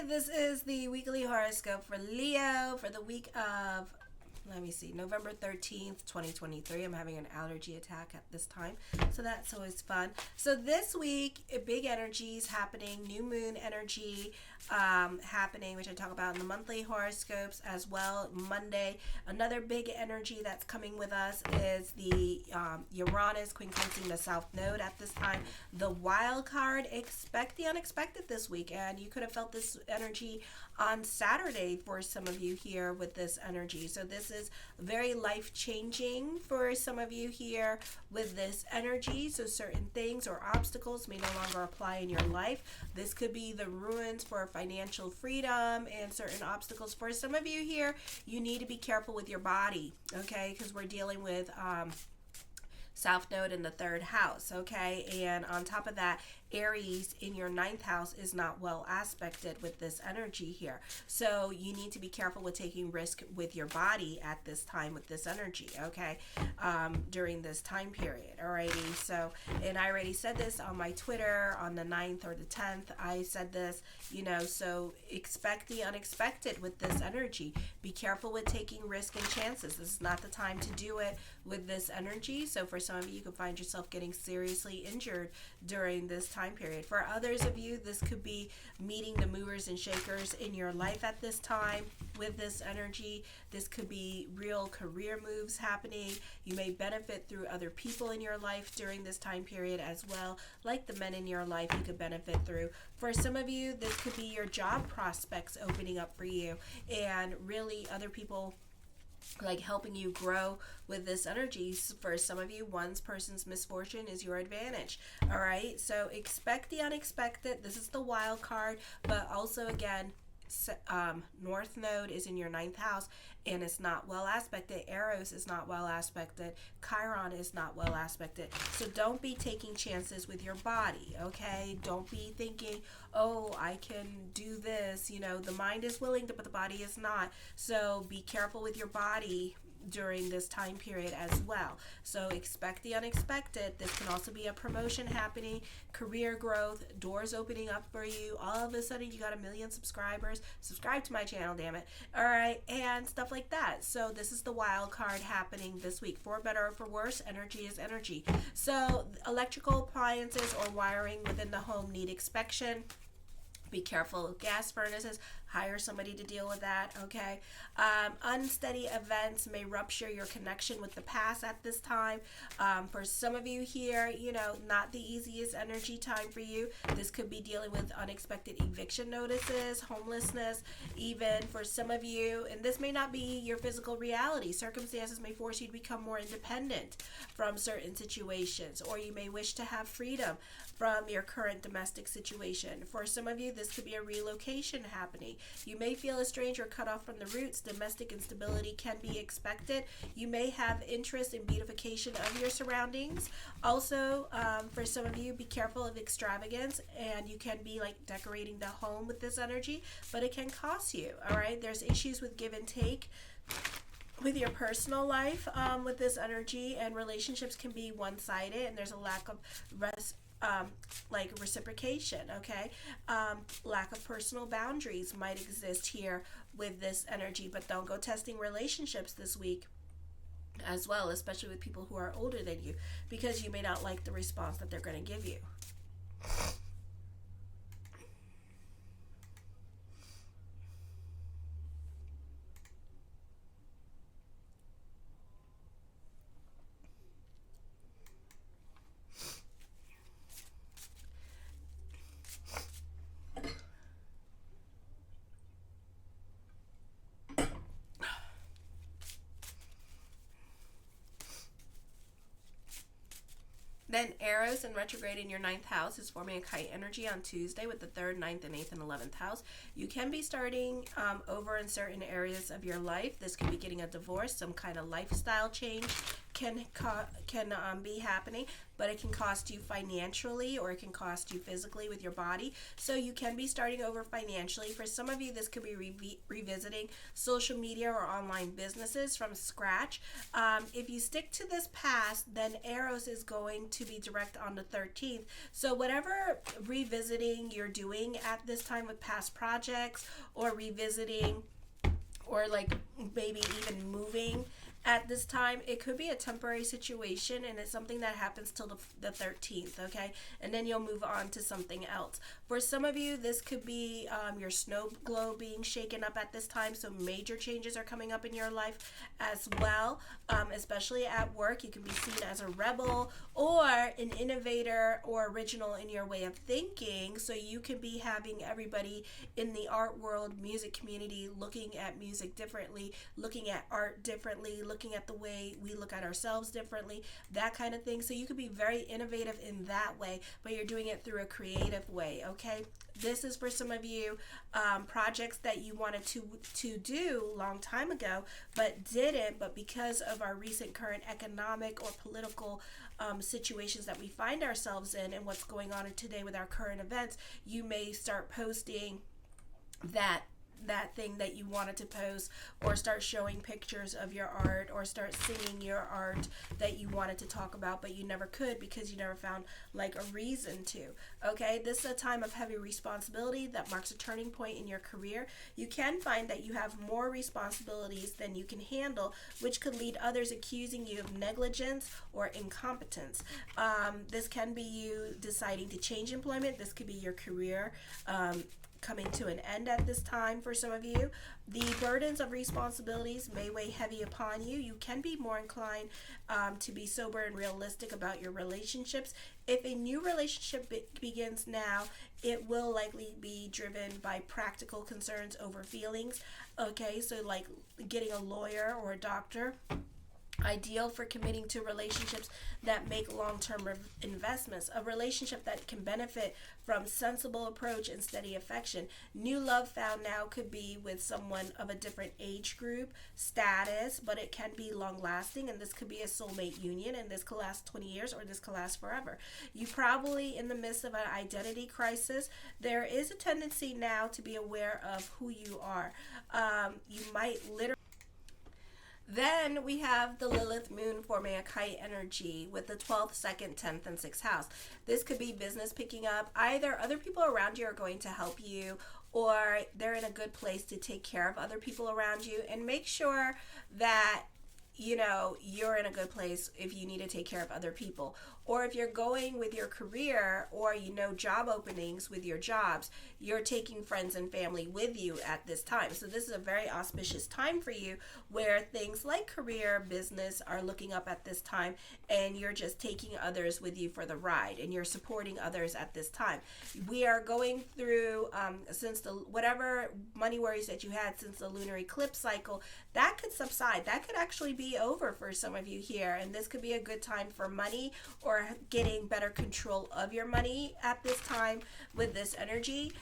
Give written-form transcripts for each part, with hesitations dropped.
this is the weekly horoscope for Leo for the week of, let me see, November 13th, 2023. I'm having an allergy attack at this time, so that's always fun. So this week, big energies happening, new moon energy happening, which I talk about in the monthly horoscopes as well. Monday, another big energy that's coming with us is the Uranus quincunxing the South Node at this time. The wild card, expect the unexpected this week, and you could have felt this energy on Saturday for some of you here with this energy. So this is very life-changing for some of you here with this energy. So certain things or obstacles may no longer apply in your life. This could be the ruins for financial freedom and certain obstacles. For some of you here, you need to be careful with your body, okay? Because we're dealing with South Node in the third house, okay? And on top of that, Aries in your ninth house is not well aspected with this energy here. So you need to be careful with taking risk with your body at this time with this energy, okay? During this time period, alrighty? So, and I already said this on my Twitter on the 9th or the 10th. I said this, you know, so expect the unexpected with this energy. Be careful with taking risk and chances. This is not the time to do it with this energy. So for some of you, you could find yourself getting seriously injured during this time period. For others of you, this could be meeting the movers and shakers in your life at this time with this energy. This could be real career moves happening. You may benefit through other people in your life during this time period as well, like the men in your life you could benefit through. For some of you, this could be your job prospects opening up for you, and really other people like helping you grow with this energy. For some of you, one person's misfortune is your advantage. All right, so expect the unexpected. This is the wild card, but also again, North Node is in your ninth house and it's not well aspected. Eros is not well aspected. Chiron is not well aspected. So don't be taking chances with your body, okay? Don't be thinking, oh, I can do this. You know, the mind is willing, but the body is not. So be careful with your body during this time period as well. So expect the unexpected. This can also be a promotion happening, career growth, doors opening up for you. All of a sudden you got 1 million subscribers. Subscribe to my channel, damn it. All right, and stuff like that. So this is the wild card happening this week. For better or for worse, energy is energy. So electrical appliances or wiring within the home need inspection. Be careful of gas furnaces. Hire somebody to deal with that, okay? Unsteady events may rupture your connection with the past at this time. For some of you here, you know, not the easiest energy time for you. This could be dealing with unexpected eviction notices, homelessness, even for some of you. And this may not be your physical reality. Circumstances may force you to become more independent from certain situations, or you may wish to have freedom from your current domestic situation. For some of you, this could be a relocation happening. You may feel estranged or cut off from the roots. Domestic instability can be expected. You may have interest in beautification of your surroundings. Also, for some of you, be careful of extravagance, and you can be like decorating the home with this energy, but it can cost you, all right? There's issues with give and take with your personal life with this energy, and relationships can be one-sided, and there's a lack of like reciprocation, okay? Lack of personal boundaries might exist here with this energy, but don't go testing relationships this week as well, especially with people who are older than you, because you may not like the response that they're going to give you. Then Eros in retrograde in your ninth house is forming a kite energy on Tuesday with the 3rd, 9th, and 8th and 11th house. You can be starting over in certain areas of your life. This could be getting a divorce, some kind of lifestyle change be happening, but it can cost you financially, or it can cost you physically with your body. So you can be starting over financially. For some of you, this could be revisiting social media or online businesses from scratch. If you stick to this past, then Eros is going to be direct on the 13th. So whatever revisiting you're doing at this time with past projects, or revisiting, or like maybe even moving at this time, it could be a temporary situation, and it's something that happens till the 13th, okay? And then you'll move on to something else. For some of you, this could be your snow globe being shaken up at this time, so major changes are coming up in your life as well, especially at work. You can be seen as a rebel or an innovator or original in your way of thinking, so you could be having everybody in the art world, music community, looking at music differently, looking at art differently, looking at the way we look at ourselves differently, that kind of thing. So you could be very innovative in that way, but you're doing it through a creative way, okay? This is for some of you projects that you wanted to do long time ago but didn't, but because of our recent current economic or political situations that we find ourselves in, and what's going on today with our current events, you may start posting that thing that you wanted to post, or start showing pictures of your art, or start singing your art that you wanted to talk about but you never could because you never found like a reason to. Okay, this is a time of heavy responsibility that marks a turning point in your career. You can find that you have more responsibilities than you can handle, which could lead others accusing you of negligence or incompetence. This can be you deciding to change employment. This could be your career coming to an end at this time for some of you. The burdens of responsibilities may weigh heavy upon you. You can be more inclined to be sober and realistic about your relationships. If a new relationship begins now, it will likely be driven by practical concerns over feelings. Okay, so like getting a lawyer or a doctor. Ideal for committing to relationships that make long-term investments, a relationship that can benefit from sensible approach and steady affection. New love found now could be with someone of a different age group, status, but it can be long-lasting, and this could be a soulmate union, and this could last 20 years or this could last forever. You probably in the midst of an identity crisis. There is a tendency now to be aware of who you are. You might literally. Then we have the Lilith moon forming a kite energy with the 12th, 2nd, 10th, and 6th house. This could be business picking up. Either other people around you are going to help you, or they're in a good place to take care of other people around you. And make sure that you're in a good place if you need to take care of other people. Or if you're going with your career, or job openings with your jobs, you're taking friends and family with you at this time. So this is a very auspicious time for you, where things like career, business are looking up at this time, and you're just taking others with you for the ride, and you're supporting others at this time. We are going through, since whatever money worries that you had since the lunar eclipse cycle, that could subside. That could actually be over for some of you here, and this could be a good time for money, or getting better control of your money at this time with this energy.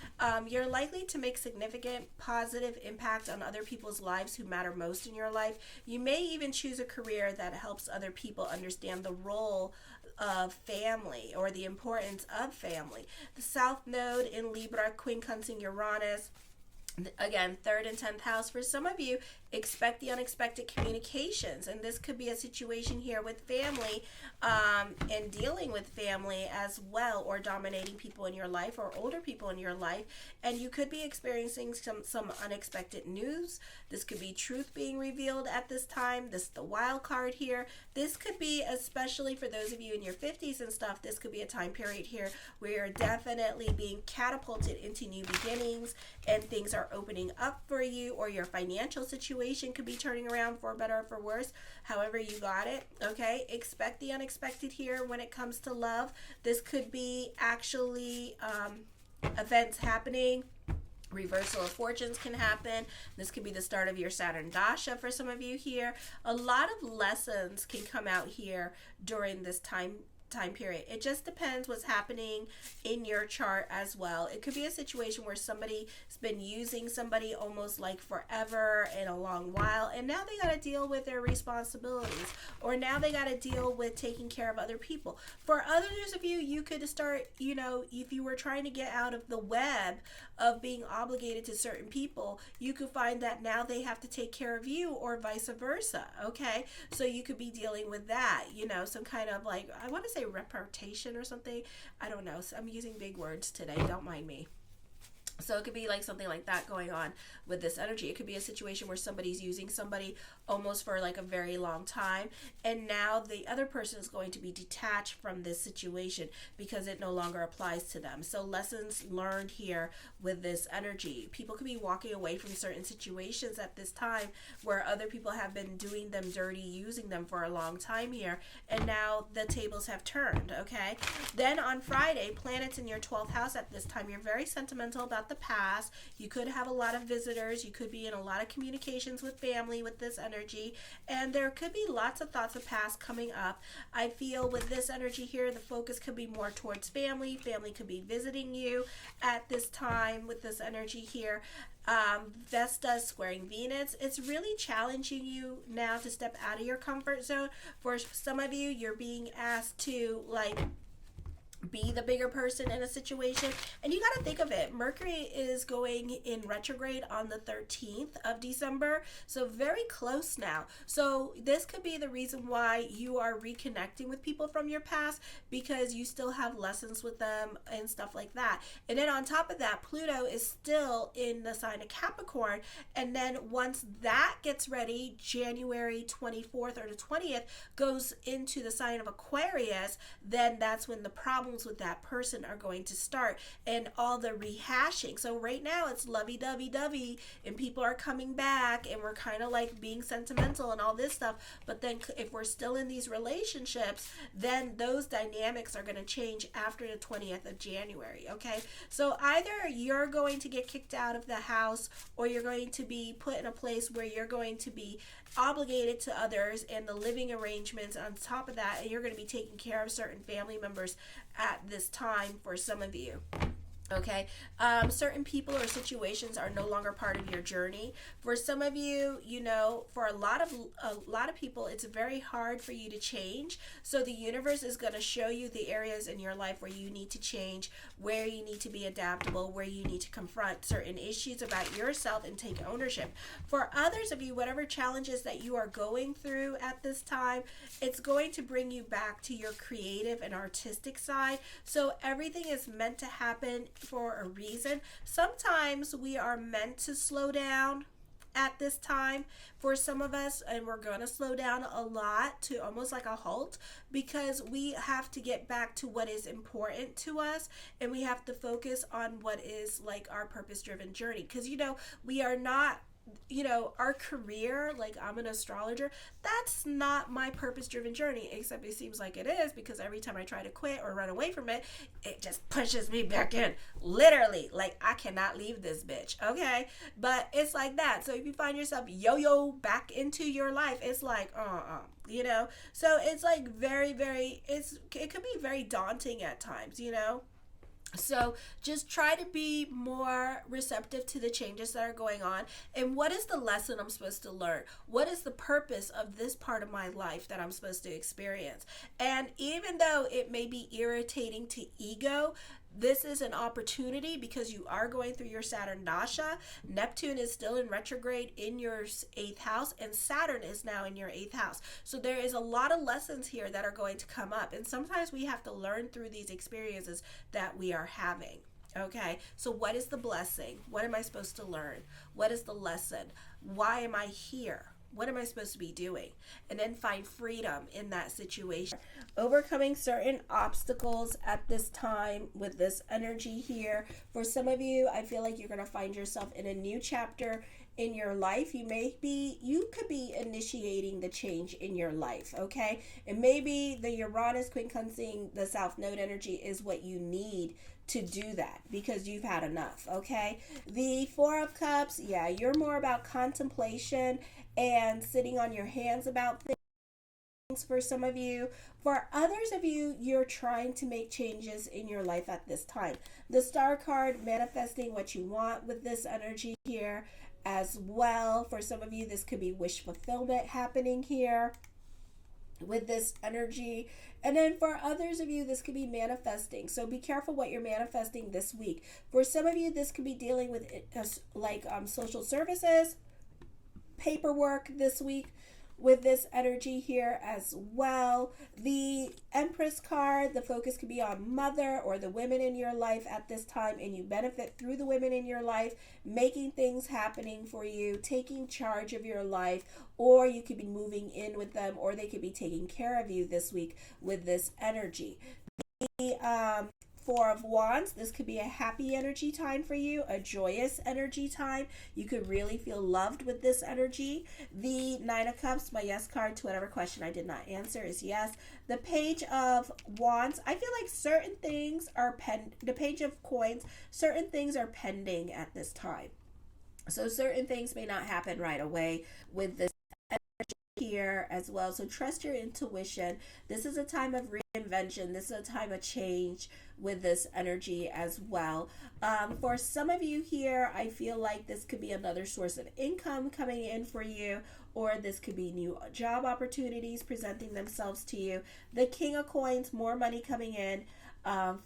You're likely to make significant positive impact on other people's lives who matter most in your life. You may even choose a career that helps other people understand the role of family, or the importance of family. The South Node in Libra quincunxing Uranus. Again, 3rd and 10th house. For some of you, expect the unexpected communications, and this could be a situation here with family, and dealing with family as well, or dominating people in your life, or older people in your life, and you could be experiencing some unexpected news. This could be truth being revealed at this time. This is the wild card here. This could be, especially for those of you in your 50s and stuff, this could be a time period here where you're definitely being catapulted into new beginnings, and things are opening up for you, or your financial situation could be turning around for better or for worse. However you got it, okay? Expect the unexpected here when it comes to love. This could be actually events happening. Reversal of fortunes can happen. This could be the start of your Saturn Dasha for some of you here. A lot of lessons can come out here during this time time period. It just depends what's happening in your chart as well. It could be a situation where somebody's been using somebody almost like forever and a long while, and now they got to deal with their responsibilities, or now they got to deal with taking care of other people. For others of you, you could start, if you were trying to get out of the web of being obligated to certain people, you could find that now they have to take care of you, or vice versa. Okay, so you could be dealing with that, some kind of, like, I want to say reputation or something. I don't know. So I'm using big words today. Don't mind me. So it could be like something like that going on with this energy. It could be a situation where somebody's using somebody almost for like a very long time, and now the other person is going to be detached from this situation because it no longer applies to them. So lessons learned here with this energy. People could be walking away from certain situations at this time where other people have been doing them dirty, using them for a long time here, and now the tables have turned. Okay, then on Friday, planets in your 12th house at this time, you're very sentimental about the past. You could have a lot of visitors. You could be in a lot of communications with family with this energy, and there could be lots of thoughts of past coming up. I feel with this energy here, the focus could be more towards family. Family could be visiting you at this time with this energy here. Vesta squaring Venus. It's really challenging you now to step out of your comfort zone. For some of you, you're being asked to, like, be the bigger person in a situation, and you got to think of it. Mercury is going in retrograde on the 13th of December, so very close now. So this could be the reason why you are reconnecting with people from your past, because you still have lessons with them and stuff like that. And then on top of that, Pluto is still in the sign of Capricorn, and then once that gets ready, January 24th or the 20th goes into the sign of Aquarius, then that's when the problems with that person are going to start, and all the rehashing. So right now it's lovey-dovey-dovey, and people are coming back, and we're kind of like being sentimental and all this stuff. But then if we're still in these relationships, then those dynamics are going to change after the 20th of January. Okay, so either you're going to get kicked out of the house, or you're going to be put in a place where you're going to be obligated to others and the living arrangements on top of that, and you're going to be taking care of certain family members at this time for some of you. Okay, certain people or situations are no longer part of your journey. For some of you, for a lot of people, it's very hard for you to change. So the universe is going to show you the areas in your life where you need to change, where you need to be adaptable, where you need to confront certain issues about yourself and take ownership. For others of you, whatever challenges that you are going through at this time, it's going to bring you back to your creative and artistic side. So everything is meant to happen for a reason. Sometimes we are meant to slow down at this time for some of us, and we're going to slow down a lot to almost like a halt, because we have to get back to what is important to us, and we have to focus on what is like our purpose driven journey. Because we are not, our career, like I'm an astrologer, that's not my purpose driven journey, except it seems like it is, because every time I try to quit or run away from it, it just pushes me back in, literally, like I cannot leave this bitch. Okay, but it's like that. So if you find yourself yo-yo back into your life, it's like so it's like very, very, it could be very daunting at times. So just try to be more receptive to the changes that are going on. And what is the lesson I'm supposed to learn? What is the purpose of this part of my life that I'm supposed to experience? And even though it may be irritating to ego, this is an opportunity, because you are going through your Saturn dasha. Neptune is still in retrograde in your 8th house, and Saturn is now in your 8th house. So there is a lot of lessons here that are going to come up, and sometimes we have to learn through these experiences that we are having. Okay, so what is the blessing? What am I supposed to learn? What is the lesson? Why am I here? What am I supposed to be doing? And then find freedom in that situation. Overcoming certain obstacles at this time with this energy here. For some of you, I feel like you're going to find yourself in a new chapter in your life. You could be initiating the change in your life, okay? And maybe the Uranus quincunxing the South Node energy is what you need to do that, because you've had enough, okay? The Four of Cups, yeah, you're more about contemplation and sitting on your hands about things. Wands for some of you. For others of you, you're trying to make changes in your life at this time. The Star card, manifesting what you want with this energy here as well. For some of you, this could be wish fulfillment happening here with this energy. And then for others of you, this could be manifesting. So be careful what you're manifesting this week. For some of you, this could be dealing with social services, paperwork this week with this energy here as well. The Empress card, the focus could be on mother or the women in your life at this time, and you benefit through the women in your life, making things happening for you, taking charge of your life, or you could be moving in with them, or they could be taking care of you this week with this energy. The Four of Wands, this could be a happy energy time for you, a joyous energy time. You could really feel loved with this energy. The Nine of Cups, my yes card to whatever question I did not answer is yes. The Page of Wands, I feel like certain things are the Page of Coins, certain things are pending at this time. So certain things may not happen right away with this here as well. So trust your intuition. This is a time of reinvention. This is a time of change with this energy as well. For some of you here, I feel like this could be another source of income coming in for you, or this could be new job opportunities presenting themselves to you. The King of Coins, more money coming in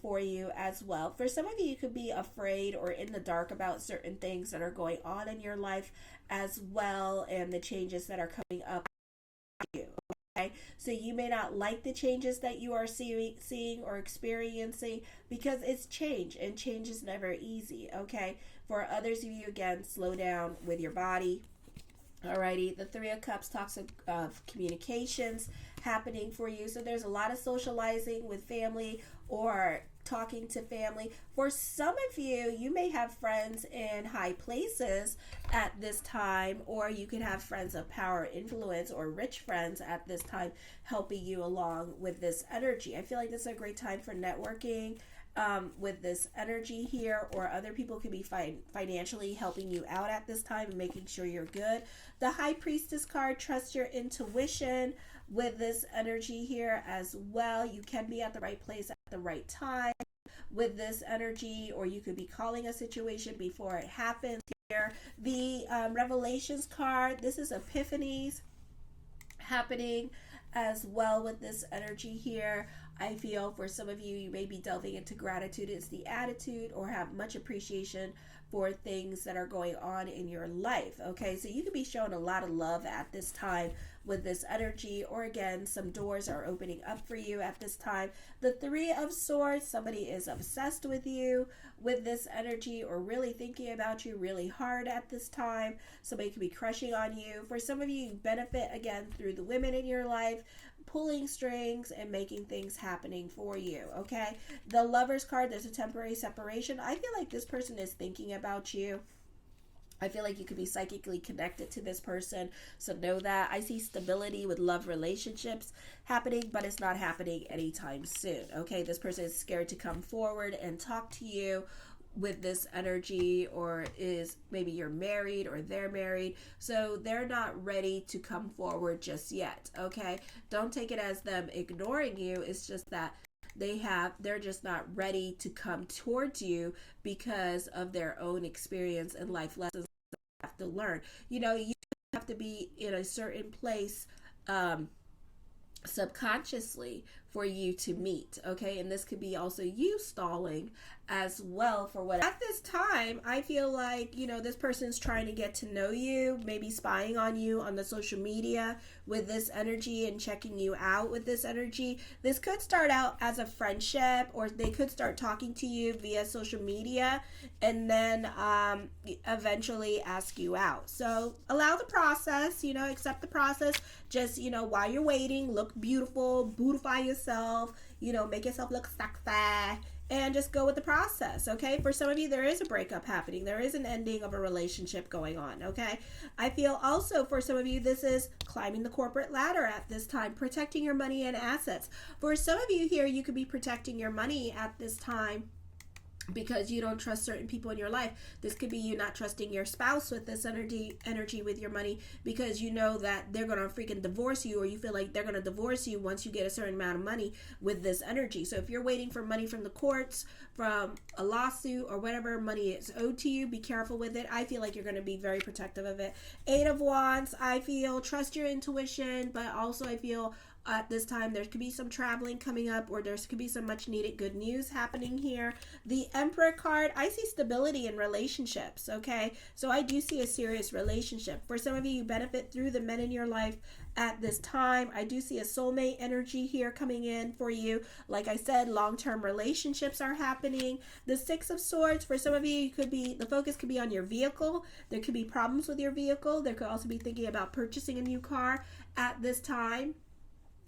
for you as well. For some of you, you could be afraid or in the dark about certain things that are going on in your life as well, and the changes that are coming up. Okay, so you may not like the changes that you are seeing or experiencing because it's change, and change is never easy. Okay, for others of you, again, slow down with your body. Alrighty, the Three of Cups talks of communications happening for you. So there's a lot of socializing with family or talking to family. For some of you, you may have friends in high places at this time, or you could have friends of power, influence, or rich friends at this time helping you along with this energy. I feel like this is a great time for networking with this energy here, or other people could be financially helping you out at this time and making sure you're good. The High Priestess card, trust your intuition with this energy here as well. You can be at the right place at the right time with this energy, or you could be calling a situation before it happens here. The Revelations card, this is epiphanies happening as well with this energy here. I feel for some of you, you may be delving into gratitude. It's the attitude, or have much appreciation for things that are going on in your life. Okay, so you could be showing a lot of love at this time with this energy, or again, some doors are opening up for you at this time. The Three of Swords, somebody is obsessed with you with this energy, or really thinking about you really hard at this time. Somebody could be crushing on you. For some of you, you benefit again through the women in your life, pulling strings and making things happening for you. Okay, the Lovers card, there's a temporary separation. I feel like this person is thinking about you. I feel like you could be psychically connected to this person, so know that. I see stability with love relationships happening, but it's not happening anytime soon. Okay, this person is scared to come forward and talk to you with this energy, or is maybe you're married or they're married, so they're not ready to come forward just yet. Okay, don't take it as them ignoring you. It's just that they're just not ready to come towards you because of their own experience and life lessons they have to learn. You know, you have to be in a certain place subconsciously for you to meet. Okay, and this could be also you stalling as well for what at this time. I feel like, you know, this person's trying to get to know you, maybe spying on you on the social media with this energy and checking you out with this energy. This could start out as a friendship, or they could start talking to you via social media and then eventually ask you out. So allow the process, you know, accept the process. Just, you know, while you're waiting, look beautiful, beautify yourself, you know, make yourself look sexy, and just go with the process. Okay, for some of you, there is a breakup happening. There is an ending of a relationship going on. Okay, I feel also for some of you, this is climbing the corporate ladder at this time, protecting your money and assets. For some of you here, you could be protecting your money at this time because you don't trust certain people in your life. This could be you not trusting your spouse with this energy with your money, because you know that they're gonna freaking divorce you, or you feel like they're gonna divorce you once you get a certain amount of money with this energy. So if you're waiting for money from the courts, from a lawsuit, or whatever money is owed to you, be careful with it. I feel like you're going to be very protective of it. 8 of Wands, I feel trust your intuition, but also I feel at this time there could be some traveling coming up, or there could be some much needed good news happening here. The Emperor card, I see stability in relationships. Okay, so I do see a serious relationship. For some of you, you benefit through the men in your life at this time. I do see a soulmate energy here coming in for you. Like I said, long-term relationships are happening. The 6 of Swords, for some of you, could be the focus could be on your vehicle. There could be problems with your vehicle. There could also be thinking about purchasing a new car at this time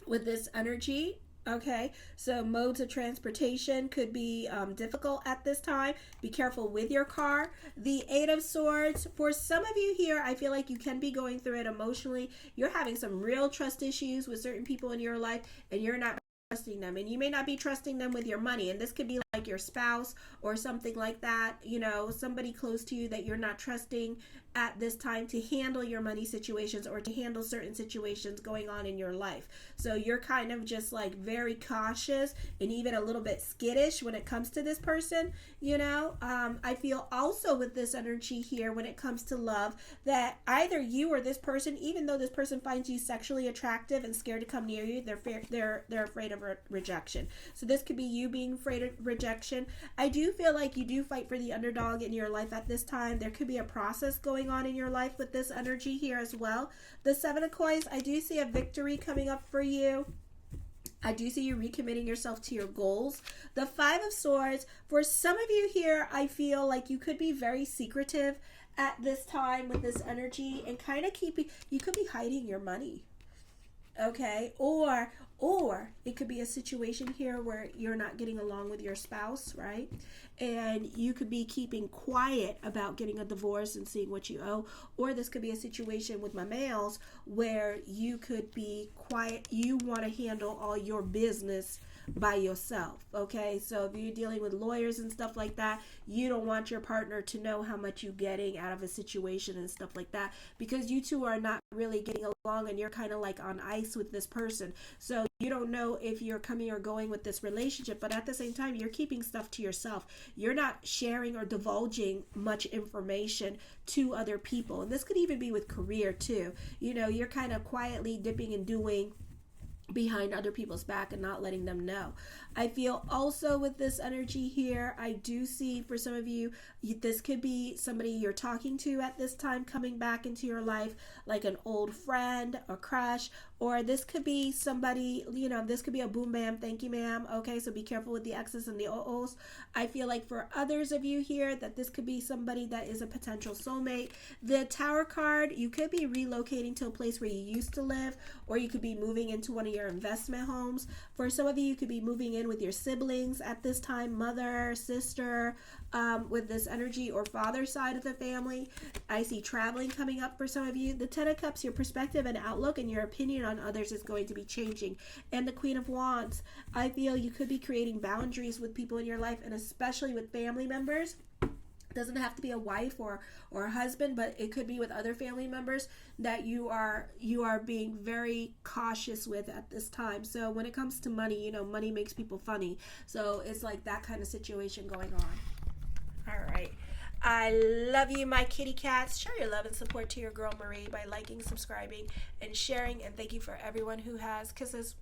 with this energy. Okay, so modes of transportation could be difficult at this time. Be careful with your car. The 8 of Swords, for some of you here, I feel like you can be going through it emotionally. You're having some real trust issues with certain people in your life, and you're not trusting them, and you may not be trusting them with your money, and this could be like your spouse or something like that, you know, somebody close to you that you're not trusting at this time to handle your money situations, or to handle certain situations going on in your life. So you're kind of just like very cautious and even a little bit skittish when it comes to this person, you know. I feel also with this energy here, when it comes to love, that either you or this person, even though this person finds you sexually attractive and scared to come near you, they're afraid of rejection. So this could be you being afraid of rejection. I do feel like you do fight for the underdog in your life at this time. There could be a process going on in your life with this energy here as well. The 7 of Coins, I do see a victory coming up for you. I do see you recommitting yourself to your goals. The 5 of Swords, for some of you here, I feel like you could be very secretive at this time with this energy, and kind of you could be hiding your money. Okay, or it could be a situation here where you're not getting along with your spouse, right? And you could be keeping quiet about getting a divorce and seeing what you owe. Or this could be a situation with my males where you could be quiet. You want to handle all your business by yourself. Okay, so if you're dealing with lawyers and stuff like that, you don't want your partner to know how much you're getting out of a situation and stuff like that, because you two are not really getting along, and you're kind of like on ice with this person. So you don't know if you're coming or going with this relationship, but at the same time, you're keeping stuff to yourself. You're not sharing or divulging much information to other people. And this could even be with career too. You know, you're kind of quietly dipping and doing behind other people's back and not letting them know. I feel also with this energy here, I do see for some of you, this could be somebody you're talking to at this time coming back into your life, like an old friend, a crush, or this could be somebody, you know, this could be a boom bam, thank you ma'am. Okay, so be careful with the X's and the O's. I feel like for others of you here that this could be somebody that is a potential soulmate. The Tower card, you could be relocating to a place where you used to live, or you could be moving into one of your investment homes. For some of you, you could be moving in with your siblings at this time, mother, sister, with this energy, or father side of the family. I see traveling coming up for some of you. The 10 of Cups, your perspective and outlook and your opinion on others is going to be changing. And the Queen of Wands, I feel you could be creating boundaries with people in your life, and especially with family members. Doesn't have to be a wife or a husband, but it could be with other family members that you are being very cautious with at this time. So when it comes to money, you know, money makes people funny. So it's like that kind of situation going on. All right. I love you, my kitty cats. Show your love and support to your girl Marie by liking, subscribing, and sharing. And thank you for everyone who has. Kisses.